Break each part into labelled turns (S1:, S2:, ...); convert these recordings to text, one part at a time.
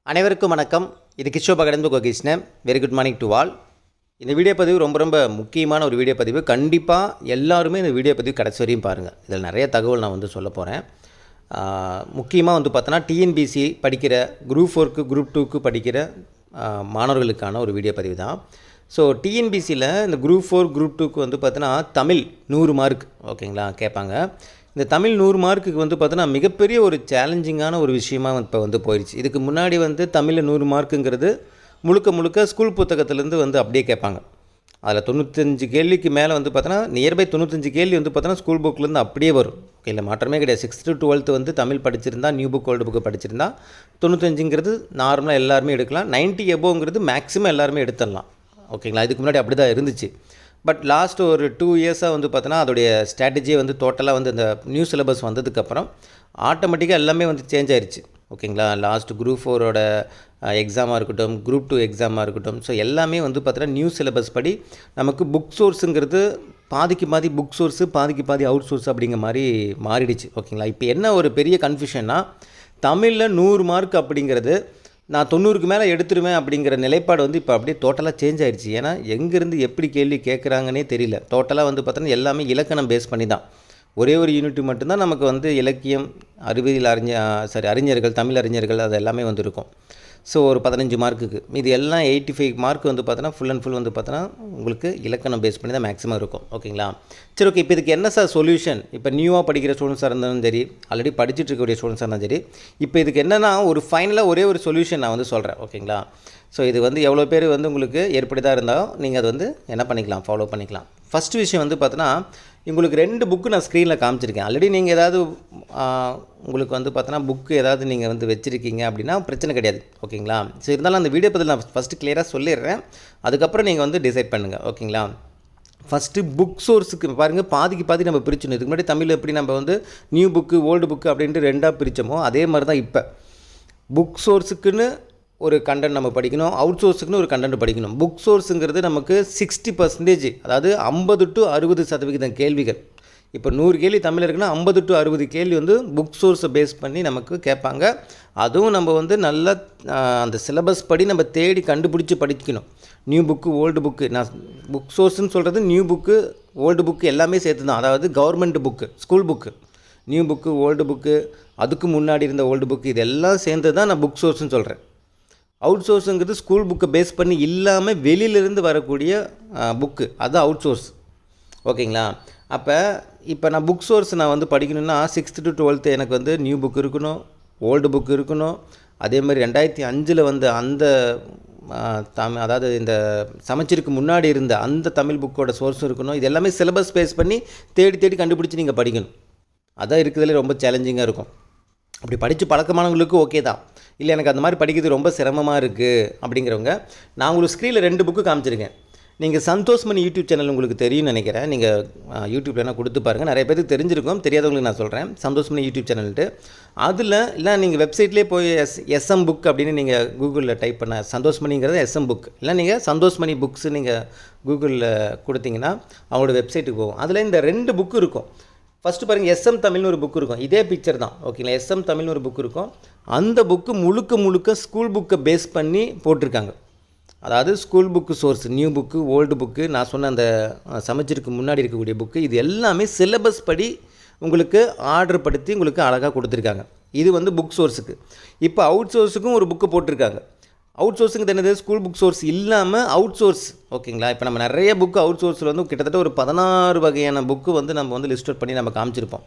S1: அனைவருக்கும் வணக்கம். இது கிஷோபா கடந்து கோகிருஷ்ணன். Very good morning to all. இந்த வீடியோ பதிவு ரொம்ப முக்கியமான ஒரு வீடியோ பதிவு. கண்டிப்பாக எல்லாருமே இந்த வீடியோ பதிவு கடைசி வரையும் பாருங்கள். இதில் நிறைய தகவல் நான் சொல்ல போகிறேன். முக்கியமாக பார்த்தோன்னா டிஎன்பிசி படிக்கிற குரூப் 4க்கு குரூப் 2க்கு படிக்கிற மாணவர்களுக்கான ஒரு வீடியோ பதிவு தான். ஸோ டிஎன்பிசியில் இந்த குரூப் 4 குரூப் 2க்கு பார்த்தோன்னா தமிழ் 100 மார்க் ஓகேங்களா கேட்பாங்க. இந்த தமிழ் 100 மார்க்குக்கு பார்த்தோன்னா மிகப்பெரிய ஒரு சேலஞ்சிங்கான ஒரு விஷயமாக இப்போ போயிடுச்சு. இதுக்கு முன்னாடி தமிழில் 100 மார்க்குங்கிறது முழுக்க ஸ்கூல் புத்தகத்துலேருந்து அப்படியே கேட்பாங்க. அதில் 95 கேள்விக்கு மேலே பார்த்தோன்னா நியர்பை 95 கேள்வி பார்த்தோன்னா ஸ்கூல் புக்கிலேருந்து அப்படியே வரும். ஓகே, இல்லை மாற்றமே கிடையாது. 6th to 12th தமிழ் படிச்சிருந்தா, நியூ புக் ஓல்டு புக்கு படிச்சிருந்தா 95ங்கிறது நார்மலாக எல்லாருமே எடுக்கலாம். 90 எபோங்கிறது மேக்ஸிமம் எல்லாருமே எடுத்துடலாம். ஓகேங்களா, இதுக்கு முன்னாடி அப்படி தான் இருந்துச்சு. பட் லாஸ்ட் ஒரு 2 இயர்ஸாக பார்த்தோன்னா அதோடைய ஸ்ட்ராட்டஜியை டோட்டலாக இந்த நியூ சிலபஸ் வந்ததுக்கப்புறம் ஆட்டோமேட்டிக்காக எல்லாமே சேஞ்ச் ஆயிடுச்சு. ஓகேங்களா, லாஸ்ட் குரூப் 4ஓட எக்ஸாமாக இருக்கட்டும், குரூப் 2 எக்ஸாமாக இருக்கட்டும், ஸோ எல்லாமே பார்த்தோன்னா நியூ சிலபஸ் படி நமக்கு புக் சோர்ஸுங்கிறது பாதிக்கு பாதி புக் சோர்ஸு, பாதிக்கு பாதி அவுட் சோர்ஸ் அப்படிங்கிற மாதிரி மாறிடுச்சு. ஓகேங்களா, இப்போ என்ன ஒரு பெரிய கன்ஃபியூஷன்னா தமிழில் 100 மார்க் அப்படிங்கிறது நான் 90க்கு மேலே எடுத்துருவேன் அப்படிங்கிற நிலைப்பாடு இப்போ அப்படியே டோட்டலாக சேஞ்ச் ஆயிடுச்சு. ஏன்னா எங்கேருந்து எப்படி கேள்வி கேட்குறாங்கன்னே தெரியல. டோட்டலாக பார்த்தோன்னா எல்லாமே இலக்கணம் பேஸ் பண்ணி தான். ஒரே ஒரு யூனிட் மட்டும்தான் நமக்கு இலக்கியம், அறிவியல் அறிஞர்கள், தமிழ் அறிஞர்கள் அது எல்லாமே இருக்கும். ஸோ ஒரு 15 மார்க்குக்கு இது எல்லாம் 85 மார்க் பார்த்தோன்னா ஃபுல் அண்ட் ஃபுல் பார்த்தோன்னா உங்களுக்கு இலக்கணம் பேஸ் பண்ணி தான் மேக்ஸிமம் இருக்கும். ஓகேங்களா, சரி ஓகே. இப்போ இதுக்கு என்ன சார் சொல்யூஷன்? இப்போ நியூவாக படிக்கிற ஸ்டூடெண்ட்ஸாக இருந்தாலும் சரி, ஆல்ரெடி படிச்சுட்டு இருக்கக்கூடிய ஸ்டூடெண்ட்ஸாக இருந்தாலும் சரி, இப்போ இதுக்கு என்னென்னா ஒரு ஃபைனலாக ஒரே ஒரு சொல்யூஷன் நான் சொல்கிறேன். ஓகேங்களா, ஸோ இது எவ்வளோ பேர் உங்களுக்கு ஏற்படுதாக இருந்தாலும் நீங்கள் அது என்ன பண்ணிக்கலாம், ஃபாலோ பண்ணிக்கலாம். ஃபஸ்ட்டு விஷயம் பார்த்தோன்னா உங்களுக்கு 2 புக்கு நான் ஸ்க்ரீனில் காமிச்சிருக்கேன். ஆல்ரெடி நீங்கள் ஏதாவது உங்களுக்கு பார்த்தோன்னா புக்கு ஏதாவது நீங்கள் வச்சுருக்கீங்க அப்படின்னா பிரச்சனை கிடையாது. ஓகேங்களா, ஸோ இருந்தாலும் அந்த வீடியோ பதில் நான் ஃபஸ்ட்டு கிளியராக சொல்லிடுறேன். அதுக்கப்புறம் நீங்கள் டிசைட் பண்ணுங்கள். ஓகேங்களா, ஃபஸ்ட்டு புக் சோர்ஸுக்கு பாருங்கள், பாதிக்கு பாதி நம்ம பிரிச்சணும். இதுக்கு முன்னாடி தமிழ் எப்படி நம்ம நியூ புக்கு ஓல்டு புக்கு அப்படின்ட்டு 2ஆக பிரித்தோமோ அதே மாதிரி தான் இப்போ புக் சோர்ஸுக்குன்னு ஒரு கண்டென்ட் நம்ம படிக்கணும், அவுட் சோர்ஸுக்குன்னு ஒரு கண்டென்ட் படிக்கணும். புக் சோர்ஸுங்கிறது நமக்கு 60%, அதாவது 50 to 60% கேள்விகள். இப்போ 100 கேள்வி தமிழ் இருக்குன்னா 50 to 60 கேள்வி புக் சோர்ஸை பேஸ் பண்ணி நமக்கு கேட்பாங்க. அதுவும் நம்ம நல்ல அந்த சிலபஸ் படி நம்ம தேடி கண்டுபிடிச்சி படிக்கணும். நியூ புக்கு ஓல்டு புக்கு, நான் புக் சோர்ஸ்ன்னு சொல்கிறது நியூ புக்கு ஓல்டு புக்கு எல்லாமே சேர்த்து தான். அதாவது government book, school book, new book old book, அதுக்கு முன்னாடி இருந்த ஓல்டு புக்கு, இதெல்லாம் சேர்ந்து தான் நான் புக் சோர்ஸ்ன்னு சொல்கிறேன். அவுட் சோர்ஸுங்கிறது ஸ்கூல் புக்கை பேஸ் பண்ணி இல்லாமல் வெளியிலேருந்து வரக்கூடிய புக்கு, அது அவுட் சோர்ஸ். ஓகேங்களா, இப்போ நான் புக் சோர்ஸ் நான் படிக்கணுன்னா 6th to 12th எனக்கு நியூ புக் இருக்கணும், ஓல்டு புக் இருக்கணும். அதே மாதிரி 2005 அந்த அதாவது இந்த சமச்சீருக்கு முன்னாடி இருந்த அந்த தமிழ் புக்கோட சோர்ஸும் இருக்கணும். இது எல்லாமே சிலபஸ் பேஸ் பண்ணி தேடி கண்டுபிடிச்சி நீங்கள் படிக்கணும். அதான் இருக்கிறதுலே ரொம்ப சேலஞ்சிங்காக இருக்கும். அப்படி படித்து பழக்கமானவங்களுக்கு ஓகே தான். இல்லை எனக்கு அந்த மாதிரி படிக்கிறது ரொம்ப சிரமமாக இருக்குது அப்படிங்கிறவங்க, நான் உங்களுக்கு ஸ்க்ரீனில் 2 புக்கு காமிச்சிருக்கேன். நீங்கள் சந்தோஷ்மணி யூடியூப் சேனல் உங்களுக்கு தெரியும்னு நினைக்கிறேன். நீங்கள் யூடியூப்பில் என்ன கொடுத்து பாருங்கள், நிறைய பேருக்கு தெரிஞ்சிருக்கும். தெரியாதவங்களுக்கு நான் சொல்கிறேன், சந்தோஷ்மணி யூடியூப் சேனல்ட்டு. அதில் இல்லை நீங்கள் வெப்சைட்லேயே போய் எஸ்எம் புக் அப்படின்னு நீங்கள் கூகுளில் டைப் பண்ண, சந்தோஷ்மணிங்கிறது எஸ்எம் புக், இல்லை நீங்கள் சந்தோஷ்மணி புக்ஸு நீங்கள் கூகுளில் கொடுத்தீங்கன்னா அவங்களோட வெப்சைட்டுக்கு போகும். அதில் இந்த 2 புக்கு இருக்கும். ஃபஸ்ட்டு பாருங்கள், எஸ்எம் தமிழ்னு ஒரு புக் இருக்கும். இதே பிக்சர் தான். ஓகேங்களா, எஸ்எம் தமிழ்னு ஒரு புக் இருக்கும். அந்த புக்கு முழுக்க ஸ்கூல் புக்கை பேஸ் பண்ணி போட்டிருக்காங்க. அதாவது school book source, new book old book, நான் சொன்ன அந்த சமச்சீருக்கு முன்னாடி இருக்கக்கூடிய புக்கு, இது எல்லாமே சிலபஸ் படி உங்களுக்கு ஆர்டர் படுத்தி உங்களுக்கு அழகாக கொடுத்துருக்காங்க. இது புக் சோர்ஸுக்கு. இப்போ அவுட் சோர்ஸுக்கும் ஒரு புக்கு போட்டிருக்காங்க. அவுட் சோர்ஸுக்கு தெரிஞ்சது ஸ்கூல் புக் சோர்ஸ் இல்லாமல் அவுட் சோர்ஸ். ஓகேங்களா, இப்போ நம்ம நிறைய புக்கு அவுட் சோர்ஸில் கிட்டத்தட்ட ஒரு 16 வகையான புக்கு நம்ம லிஸ்ட் அவுட் பண்ணி நம்ம காமிச்சிருப்போம்.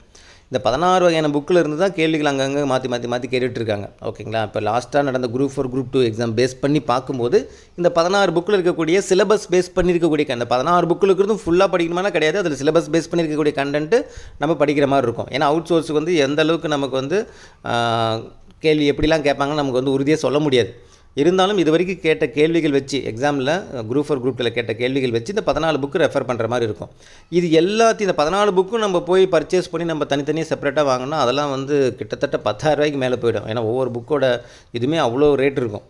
S1: இந்த 16 வகையான புக்கில் இருந்து தான் கேள்விகள் அங்கங்கே மாற்றி கேட்டுட்ருக்காங்க. ஓகேங்களா, இப்போ லாஸ்ட்டாக நடந்த குரூப் 4 குரூப் 2 எக்ஸாம் பேஸ் பண்ணி பார்க்கும்போது இந்த 16 புக்கில் இருக்கக்கூடிய சிலபஸ் பேஸ் பண்ணியிருக்கக்கூடிய அந்த 16 புக்கில் இருக்கிறதும் ஃபுல்லாக படிக்கணுமானா கிடையாது. அதில் சிலபஸ் பேஸ் பண்ணியிருக்கக்கூடிய கண்டென்ட்டு நம்ம படிக்கிற மாதிரி இருக்கும். ஏன்னா அவுட் சோர்ஸுக்கு எந்த அளவுக்கு நமக்கு கேள்வி எப்படிலாம் கேட்பாங்கன்னு நமக்கு உறுதியாக சொல்ல முடியாது. இருந்தாலும் இது வரைக்கும் கேட்ட கேள்விகள் வச்சு எக்ஸாமில் குரூப் 4 குரூப் 2 கேட்ட கேள்விகள் வச்சு இந்த 14 புக்கு ரெஃபர் பண்ணுற மாதிரி இருக்கும். இது எல்லாத்தையும் இந்த 14 புக்கும் நம்ம போய் பர்ச்சேஸ் பண்ணி நம்ம தனித்தனியாக செப்பரேட்டாக வாங்கினா அதெல்லாம் கிட்டத்தட்ட 10,000 ரூபாய்க்கு மேலே போயிடும். ஏன்னா ஒவ்வொரு புக்கோட இதுவுமே அவ்வளோ ரேட் இருக்கும்.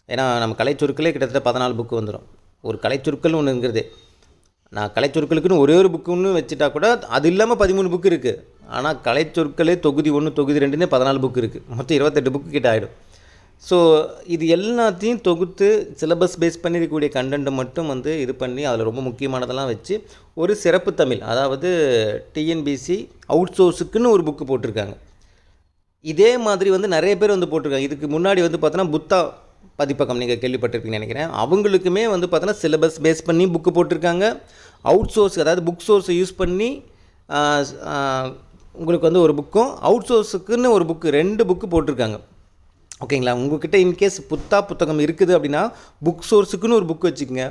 S1: ஏன்னா நம்ம கலைச்சுருக்களே கிட்டத்தட்ட 14 புக்கு வந்துடும். ஒரு கலைச்சுருக்கல்னு ஒன்றுங்கிறது, நான் கலைச்சொற்களுக்குன்னு ஒரே ஒரு புக்குன்னு வச்சுட்டா கூட அது இல்லாமல் 13 புக்கு இருக்குது. ஆனால் கலைச்சொற்களே தொகுதி 1 தொகுதி 2ன்னு 14 புக்கு இருக்குது. மொத்தம் 28 புக்கு கிட்ட ஆகிடும். ஸோ இது எல்லாத்தையும் தொகுத்து சிலபஸ் பேஸ் பண்ணி இருக்கக்கூடிய கண்டென்ட்டை மட்டும் வந்து இது பண்ணி அதில் ரொம்ப முக்கியமானதெல்லாம் வச்சு ஒரு சிறப்பு தமிழ், அதாவது டிஎன்பிசி அவுட் சோர்ஸுக்குன்னு ஒரு புக்கு போட்டிருக்காங்க. இதே மாதிரி வந்து நிறைய பேர் வந்து போட்டிருக்காங்க. இதுக்கு முன்னாடி வந்து பார்த்தோன்னா புத்தா பதிப்பகம் நீங்கள் கேள்விப்பட்டிருப்பீங்கன்னு நினைக்கிறேன். அவங்களுக்குமே வந்து பார்த்தோன்னா சிலபஸ் பேஸ் பண்ணி புக்கு போட்டிருக்காங்க. அவுட் சோர்ஸ், அதாவது புக் சோர்ஸை யூஸ் பண்ணி உங்களுக்கு வந்து ஒரு புக்கும், அவுட் சோர்ஸுக்குன்னு ஒரு புக்கு, 2 புக்கு போட்டிருக்காங்க. ஓகேங்களா? உங்கள்கிட்ட இன்கேஸ் புத்தா புத்தகம் இருக்குது அப்படின்னா புக் சோர்ஸுக்குன்னு ஒரு புக் வச்சுக்கோங்க,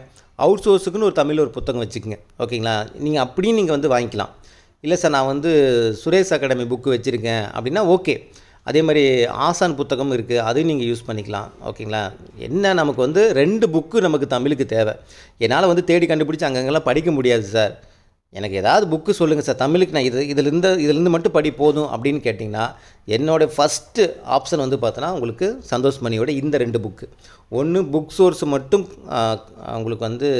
S1: அவுட் சோர்ஸுக்குன்னு ஒரு தமிழ் ஒரு புத்தகம் வச்சுக்கோங்க. ஓகேங்களா? நீங்கள் அப்படியும் நீங்கள் வந்து வாங்கிக்கலாம். இல்லை சார் நான் வந்து சுரேஷ் அகாடமி புக்கு வச்சுருக்கேன் அப்படின்னா ஓகே. அதே மாதிரி ஆசான் புத்தகம் இருக்குது, அதையும் நீங்கள் யூஸ் பண்ணிக்கலாம். ஓகேங்களா? என்ன நமக்கு வந்து 2 புக்கு நமக்கு தமிழுக்கு தேவை. என்னால் வந்து தேடி கண்டுபிடிச்சி அங்கங்கெல்லாம் படிக்க முடியாது சார், எனக்கு ஏதாவது புக்கு சொல்லுங்கள் சார் தமிழுக்கு, நான் இதிலேருந்து மட்டும் படி போதும் அப்படின்னு கேட்டிங்கன்னா என்னோடய ஃபஸ்ட்டு ஆப்ஷன் வந்து பார்த்தோன்னா உங்களுக்கு சந்தோஷ் மணியோட இந்த 2 புக்கு. ஒன்று புக் சோர்ஸ் மட்டும் உங்களுக்கு வந்து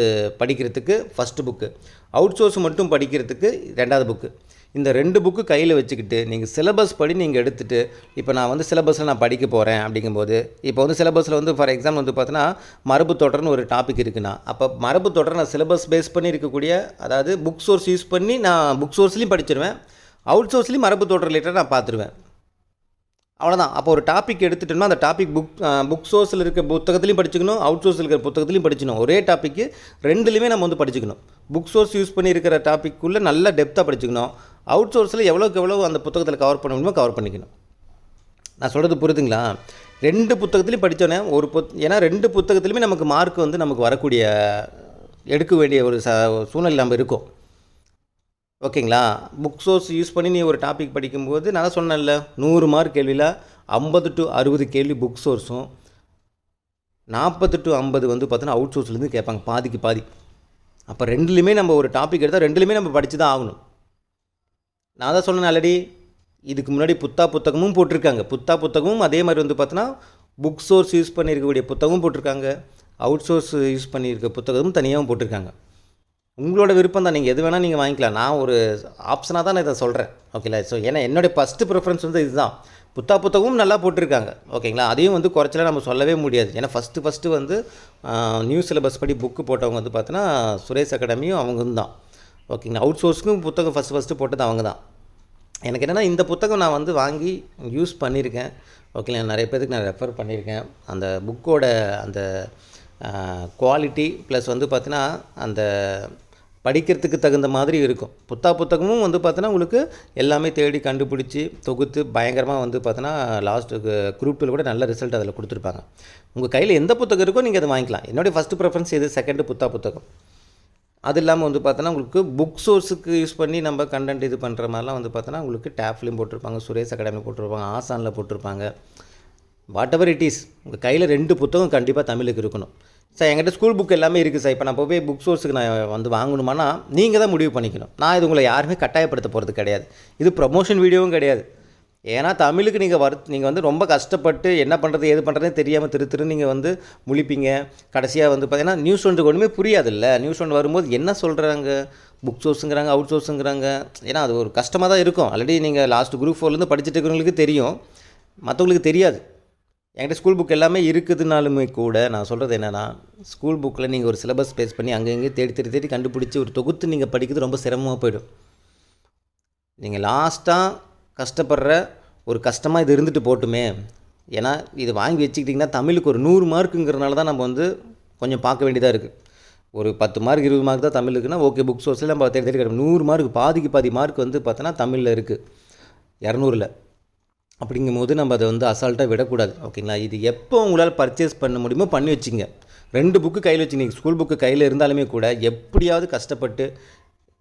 S1: படிக்கிறதுக்கு ஃபஸ்ட்டு புக்கு, அவுட் சோர்ஸ் மட்டும் படிக்கிறதுக்கு 2வது புக்கு. இந்த 2 புக்கு கையில் வச்சுக்கிட்டு நீங்கள் சிலபஸ் படி நீங்கள் எடுத்துகிட்டு, இப்போ நான் வந்து சிலபஸில் நான் படிக்க போகிறேன் அப்படிங்கும்போது, இப்போ வந்து சிலபஸில் வந்து ஃபார் எக்ஸாம்பிள் வந்து பார்த்தோன்னா மரபு தொடர்னு ஒரு டாபிக் இருக்குன்னா, அப்போ மரபு தொடர் நான் சிலபஸ் பேஸ் பண்ணி இருக்கக்கூடிய, அதாவது புக் சோர்ஸ் யூஸ் பண்ணி நான் புக் சோர்ஸ்லேயும் படிச்சிருவேன், அவுட் சோர்ஸ்லேயும் மரபு தொடர் ரிலேட்டடாக நான் பார்த்துருவேன். அவ்வளோதான். அப்போ ஒரு டாபிக் எடுத்துட்டோம்னா அந்த டாபிக் புக் சோர்ஸில் இருக்க புத்தகத்துலையும் படிச்சுக்கணும், அவுட் சோர்ஸில் இருக்கிற புத்தகத்துலையும் படிச்சுக்கணும். ஒரே டாப்பிக்கு 2லையுமே நம்ம வந்து படிச்சுக்கணும். புக் சோர்ஸ் யூஸ் பண்ணி இருக்கிற டாப்பிக்குள்ளே நல்லா டெப்த்தாக படிச்சுக்கணும், அவுட் சோர்ஸில் எவ்வளோக்கு எவ்வளோ அந்த புத்தகத்தில் கவர் பண்ண முடியுமோ கவர் பண்ணிக்கணும். நான் சொல்கிறது புரியுதுங்களா? 2 புத்தகத்துலையும் படித்தோன்னே ஏன்னா 2 புத்தகத்துலையுமே நமக்கு மார்க் வந்து நமக்கு வரக்கூடிய எடுக்க வேண்டிய ஒரு சூழ்நிலை நம்ம இருக்கும். ஓகேங்களா? புக் சோர்ஸ் யூஸ் பண்ணி நீ ஒரு டாபிக் படிக்கும்போது நான் சொன்னேன்ல 100 மார்க் கேள்வியில் 50 to 60 கேள்வி புக் சோர்ஸும் 40 to 50 வந்து பார்த்தோன்னா அவுட் சோர்ஸ்லேருந்து கேட்பாங்க, பாதிக்கு பாதி. அப்போ 2லையுமே நம்ம ஒரு டாபிக் எடுத்தால் 2லையுமே நம்ம படித்து தான் ஆகணும். நான் தான் சொன்னேன் ஆல்ரெடி, இதுக்கு முன்னாடி புத்தா புத்தகமும் போட்டிருக்காங்க. புத்தா புத்தகமும் அதே மாதிரி வந்து பார்த்தோன்னா புக் சோர்ஸ் யூஸ் பண்ணியிருக்கக்கூடிய புத்தகமும் போட்டிருக்காங்க, அவுட் சோர்ஸ் யூஸ் பண்ணியிருக்க புத்தகமும் தனியாகவும் போட்டிருக்காங்க. உங்களோட விருப்பம் தான், நீங்கள் எது வேணால் நீங்கள் வாங்கிக்கலாம். நான் ஒரு ஆப்ஷனாக தான் நான் இதை சொல்கிறேன். ஓகேங்களா? ஸோ ஏன்னா என்னுடைய ஃபஸ்ட்டு ப்ரிஃபரன்ஸ் வந்து இதுதான். புத்தா புத்தகமும் நல்லா போட்டிருக்காங்க. ஓகேங்களா? அதையும் வந்து குறைச்சலாம் நம்ம சொல்லவே முடியாது. ஏன்னா ஃபஸ்ட்டு வந்து நியூ சிலபஸ் படி புக்கு போட்டவங்க வந்து பார்த்தோன்னா சுரேஷ் அகாடமியும் அவங்க தான். ஓகேங்களா? அவுட் சோர்ஸுக்கும் புத்தகம் ஃபஸ்ட்டு போட்டது அவங்க தான். எனக்கு என்னென்னா இந்த புத்தகம் நான் வந்து வாங்கி யூஸ் பண்ணியிருக்கேன். ஓகேங்களா? நிறைய பேருக்கு நான் ரெஃபர் பண்ணியிருக்கேன். அந்த புக்கோட அந்த குவாலிட்டி ப்ளஸ் வந்து பார்த்தீங்கன்னா அந்த படிக்கிறதுக்கு தகுந்த மாதிரி இருக்கும். புத்தகமும் வந்து பார்த்தோன்னா உங்களுக்கு எல்லாமே தேடி கண்டுபிடிச்சி தொகுத்து பயங்கரமாக வந்து பார்த்தோன்னா லாஸ்ட்டு குரூப் 2 கூட நல்ல ரிசல்ட் அதில் கொடுத்துருப்பாங்க. உங்கள் கையில் எந்த புத்தகம் இருக்கோ நீங்கள் அதை வாங்கிக்கலாம். என்னுடைய ஃபஸ்ட்டு ப்ரிஃபரன்ஸ் இது, செகண்டு புத்தகம். அது இல்லாமல் வந்து பார்த்தோன்னா உங்களுக்கு புக் சோர்ஸுக்கு யூஸ் பண்ணி நம்ம கண்டென்ட் இது பண்ணுற மாதிரிலாம் வந்து பார்த்தோன்னா உங்களுக்கு டேப்லேயும் போட்டிருப்பாங்க, சுரேஷ் அகாடமி போட்டிருப்பாங்க, ஆசானில் போட்டிருப்பாங்க. வாட் எவர் இட் இஸ், உங்கள் கையில் 2 புத்தகம் கண்டிப்பாக தமிழுக்கு இருக்கணும். சார் என்கிட்ட ஸ்கூல் புக் எல்லாமே இருக்குது சார், இப்போ நான் போய் புக் சோர்ஸுக்கு நான் வந்து வாங்கணுமானா நீங்கள் தான் முடிவு பண்ணிக்கணும். நான் இது உங்களை யாருமே கட்டாயப்படுத்த போகிறது கிடையாது. இது ப்ரமோஷன் வீடியோவும் கிடையாது. ஏன்னா தமிழுக்கு நீங்கள் வந்து ரொம்ப கஷ்டப்பட்டு என்ன பண்ணுறது ஏது பண்ணுறதுனே தெரியாமல் திரு நீங்கள் வந்து முழிப்பீங்க. கடைசியாக வந்து பார்த்தீங்கன்னா நியூஸ் ஒன்றுக்கு ஒன்றுமே புரியாதில்ல. நியூஸ் ஒன்று வரும்போது என்ன சொல்கிறாங்க, புக் சோர்ஸுங்கிறாங்க, அவுட் சோர்ஸுங்கிறாங்க. ஏன்னா அது ஒரு கஷ்டமாக தான் இருக்கும். ஆல்ரெடி நீங்கள் லாஸ்ட் குரூப் 4லேருந்து படிச்சுட்டு இருக்கிறவங்களுக்கு தெரியும், மற்றவங்களுக்கு தெரியாது. என்கிட்ட ஸ்கூல் புக் எல்லாமே இருக்குதுனாலுமே கூட நான் சொல்கிறது என்னென்னா, ஸ்கூல் புக்கில் நீங்கள் ஒரு சிலபஸ் பேஸ் பண்ணி அங்கங்கே தேடி கண்டுபிடிச்சி ஒரு தொகுத்து நீங்கள் படிக்கிறது ரொம்ப சிரமமாக போயிடும். நீங்கள் லாஸ்ட்டாக கஷ்டப்படுற ஒரு கஷ்டமாக இது இருந்துட்டு போட்டுமே. ஏன்னா இது வாங்கி வச்சுக்கிட்டிங்கன்னா தமிழுக்கு ஒரு 100 மார்க்குங்கிறனால தான் நம்ம வந்து கொஞ்சம் பார்க்க வேண்டியதாக இருக்குது. ஒரு 10 மார்க் 20 மார்க் தான் தமிழுக்குன்னா ஓகே, புக் சோர்ஸில் நம்ம தேடி கிடைக்கும். 100 மார்க் பாதிக்கு பாதி மார்க் வந்து பார்த்தோன்னா தமிழில் இருக்குது 200ல். அப்படிங்கும்போது நம்ம அதை வந்து அசால்ட்டாக விடக்கூடாது. ஓகேங்களா? இது எப்போ உங்களால் பர்ச்சேஸ் பண்ண முடியுமோ பண்ணி வச்சுங்க. 2 புக்கு கையில் வச்சுங்க. ஸ்கூல் புக்கு கையில் இருந்தாலுமே கூட எப்படியாவது கஷ்டப்பட்டு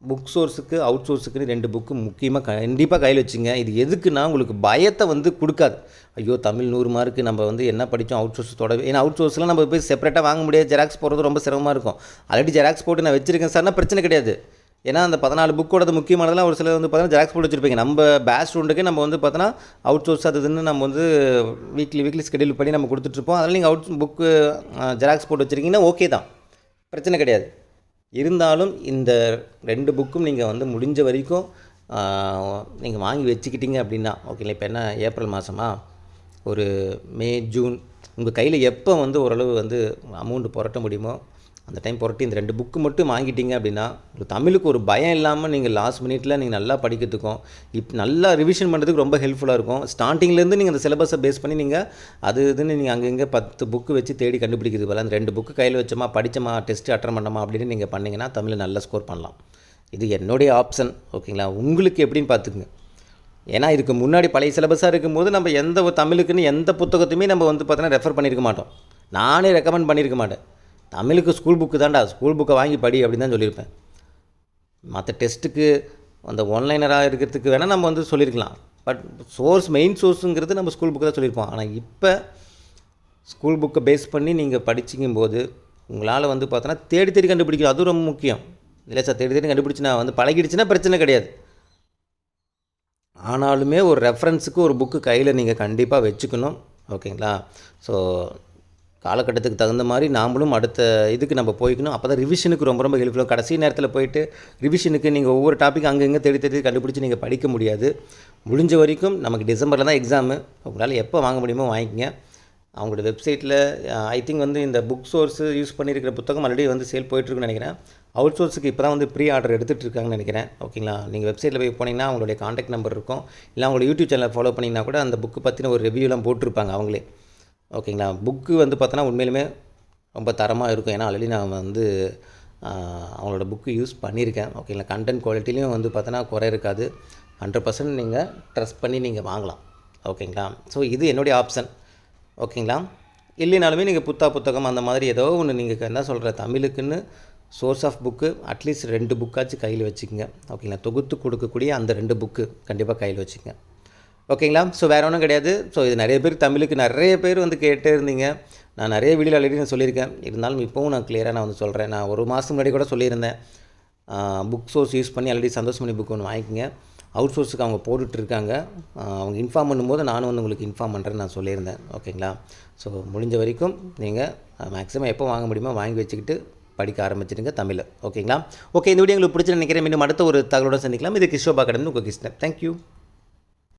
S1: புக் சோர்ஸுக்கு அவுட் சோர்ஸுக்குன்னு 2 புக்கு முக்கியமாக கண்டிப்பாக கையில் வச்சுங்க. இது எதுக்குன்னா உங்களுக்கு பயத்தை வந்து கொடுக்காது. ஐயோ தமிழ் 100 மார்க்கு நம்ம வந்து என்ன படித்தோம் அவுட் சோர்ஸ் தொடவே. ஏன்னா அவுட் சோர்ஸ்லாம் நம்ம போய் செப்பரேட்டாக வாங்க முடியாது, ஜெராக்ஸ் போடுறது ரொம்ப சிரமமாக இருக்கும். ஆல்ரெடி ஜெராக்ஸ் போட்டு நான் வச்சுருக்கேன் சார்னா பிரச்சனை கிடையாது. ஏன்னா அந்த 14 புக்கோட முக்கியமானதெல்லாம் ஒரு சிலர் வந்து பார்த்தோன்னா ஜெராக்ஸ் போட்டு வச்சுருப்பீங்க. நம்ம பேட்ச் ஸ்டூடெண்ட்டுக்கு நம்ம வந்து பார்த்தோன்னா அவுட் சோர்ஸ் அதுன்னு நம்ம வந்து வீக்லி ஸ்கெடியூல் பண்ணி நம்ம கொடுத்துட்ருப்போம். அதனால் நீங்கள் அவுட் புக்கு ஜெராக்ஸ் போட்டு வச்சுருக்கீங்கன்னா ஓகே தான், பிரச்சனை கிடையாது. இருந்தாலும் இந்த 2 புக்கும் நீங்கள் வந்து முடிஞ்ச வரைக்கும் நீங்கள் வாங்கி வச்சுக்கிட்டீங்க அப்படின்னா ஓகேங்களா. இப்போ என்ன ஏப்ரல் மாதமா, ஒரு மே ஜூன் உங்கள் கையில் எப்போ வந்து ஓரளவு வந்து அமௌண்ட்டு புரட்ட முடியுமோ அந்த டைம் புரட்டி இந்த 2 புக்கு மட்டும் வாங்கிட்டீங்க அப்படின்னா உங்களுக்கு தமிழுக்கு ஒரு பயம் இல்லாமல் நீங்கள் லாஸ்ட் மினிட்ல நீங்கள் நல்லா படிக்கிறதுக்கும் நல்லா ரிவிஷன் பண்ணுறதுக்கு ரொம்ப ஹெல்ப்ஃபுல்லாக இருக்கும். ஸ்டார்டிங்லேருந்து நீங்கள் அந்த சிலபஸை பேஸ் பண்ணி நீங்கள் அது இதுன்னு நீங்கள் அங்கங்கே 10 புக்கு வச்சு தேடி கண்டுபிடிக்கிறது போல அந்த 2 புக்கு கையில் வச்சோமா படித்தோமா டெஸ்ட்டு அட்டன் பண்ணோமா அப்படின்னு நீங்கள் பண்ணிங்கன்னா தமிழில் நல்லா ஸ்கோர் பண்ணலாம். இது என்னுடைய ஆப்ஷன். ஓகேங்களா, உங்களுக்கு எப்படின்னு பார்த்துக்குங்க. ஏன்னா இதுக்கு முன்னாடி பழைய சிலபஸாக இருக்கும்போது நம்ம எந்த தமிழுக்குன்னு எந்த புத்தகத்தையுமே நம்ம வந்து பார்த்தோன்னா ரெஃபர் பண்ணியிருக்க மாட்டோம். நானே ரெக்கமெண்ட் பண்ணியிருக்க மாட்டேன். தமிழுக்கு ஸ்கூல் புக்கு தான்டா, ஸ்கூல் புக்கை வாங்கி படி அப்படின்னு தான் சொல்லியிருப்பேன். மற்ற டெஸ்ட்டுக்கு அந்த ஒன்லைனராக இருக்கிறதுக்கு வேணால் நம்ம வந்து சொல்லியிருக்கலாம். பட் மெயின் சோர்ஸுங்கிறது நம்ம ஸ்கூல் புக்கு தான் சொல்லியிருப்போம். ஆனால் இப்போ ஸ்கூல் புக்கை பேஸ் பண்ணி நீங்கள் படிச்சிக்கும்போது உங்களால் வந்து பார்த்தோன்னா தேடி தேடி கண்டுபிடிக்கணும். அதுவும் ரொம்ப முக்கியம். இல்லை சார், தேடி தேடி கண்டுபிடிச்சி நான் வந்து பழகிடுச்சுன்னா பிரச்சனை கிடையாது. ஆனாலுமே ஒரு ரெஃபரன்ஸுக்கு ஒரு புக்கு கையில் நீங்கள் கண்டிப்பாக வச்சுக்கணும். ஓகேங்களா, ஸோ காலகட்டத்துக்கு தகுந்த மாதிரி நாமளும் அடுத்த இதுக்கு நம்ம போய்க்கணும். அப்போ தான் ரிவிஷனுக்கு ரொம்ப ரொம்ப ஹெல்ப்ஃபுல்லாக. கடைசி நேரத்தில் போயிட்டு ரிவிஷனுக்கு நீங்கள் ஒவ்வொரு டாபிக் அங்கங்கே தேடி தேடி கண்டுபிடிச்சி நீங்கள் படிக்க முடியாது. முடிஞ்ச வரைக்கும் நமக்கு டிசம்பரில் தான் எக்ஸாமு. உங்களால் எப்போ வாங்க முடியுமோ வாங்கிக்கங்க. அவங்களோட வெப்சைட்டில் ஐ திங்க் வந்து இந்த புக் சோர்ஸு யூஸ் பண்ணியிருக்கிற புத்தகம் ஆல்ரெடி வந்து சேல் போயிட்டுருக்குன்னு நினைக்கிறேன். அவுட் சோர்ஸுக்கு இப்போ தான் வந்து ப்ரீ ஆர்டர் எடுத்துகிட்டு இருக்காங்கன்னு நினைக்கிறேன். ஓகேங்களா, நீங்கள் வெப்சைட்டில் போய் போனீங்கன்னா அவங்களுடைய காண்டாக்ட் நம்பர் இருக்கும். இல்லை அவங்களோட யூடியூப் சேனலை ஃபாலோ பண்ணிங்கன்னா கூட அந்த புக்கு பற்றின ஒரு ரிவ்யூலாம் போட்டிருப்பாங்க அவங்களே. ஓகேங்களா, புக்கு வந்து பார்த்தோன்னா உண்மையிலுமே ரொம்ப தரமாக இருக்கும். ஏன்னா ஆல்ரெடி நான் வந்து அவங்களோட புக்கு யூஸ் பண்ணியிருக்கேன். ஓகேங்களா, கண்டென்ட் குவாலிட்டிலையும் வந்து பார்த்தோன்னா குறை இருக்காது. 100% நீங்கள் ட்ரஸ்ட் பண்ணி நீங்கள் வாங்கலாம். ஓகேங்களா, ஸோ இது என்னுடைய ஆப்ஷன். ஓகேங்களா, இல்லைனாலுமே நீங்கள் புத்தகம் அந்த மாதிரி ஏதோ ஒன்று நீங்கள் என்ன சொல்கிற தமிழுக்குன்னு சோர்ஸ் ஆஃப் புக்கு அட்லீஸ்ட் 2 புக்காச்சும் கையில் வச்சுக்கோங்க. ஓகேங்களா, தொகுத்து கொடுக்கக்கூடிய அந்த 2 புக்கு கண்டிப்பாக கையில் வச்சுக்கோங்க. ஓகேங்களா, ஸோ வேறு ஒன்றும் கிடையாது. ஸோ இது நிறைய பேர் தமிழுக்கு நிறைய பேர் வந்து கேட்டே இருந்தீங்க. நான் நிறைய வீடியோ ஆல்ரெடி நான் சொல்லியிருக்கேன். இருந்தாலும் இப்போவும் நான் கிளியராக நான் வந்து சொல்கிறேன். நான் ஒரு மாதம் முன்னாடி கூட சொல்லியிருந்தேன், புக் சோர்ஸ் யூஸ் பண்ணி ஆல்ரெடி சந்தோஷமணி புக் ஒன்று வாங்கிக்கோங்க. அவுட் சோர்ஸுக்கு அவங்க போட்டுட்ருக்காங்க. அவங்க இன்ஃபார்ம் பண்ணும்போது நானும் வந்து உங்களுக்கு இன்ஃபார்ம் பண்ணுறேன்னு நான் சொல்லியிருந்தேன். ஓகேங்களா, ஸோ முடிஞ்ச வரைக்கும் நீங்கள் மேக்ஸிமம் எப்போ வாங்க முடியுமோ வாங்கி வச்சுக்கிட்டு படிக்க ஆரம்பிச்சிடுங்க தமிழ். ஓகேங்களா, ஓகே, இந்த வீடியோ உங்களுக்கு பிடிச்சி நினைக்கிறேன். மீண்டும் அடுத்த ஒரு தகவலோடு சந்திக்கலாம். இது கிஷோபா அகாடமி, உங்கள் கிருஷ்ணன். தேங்க்யூ.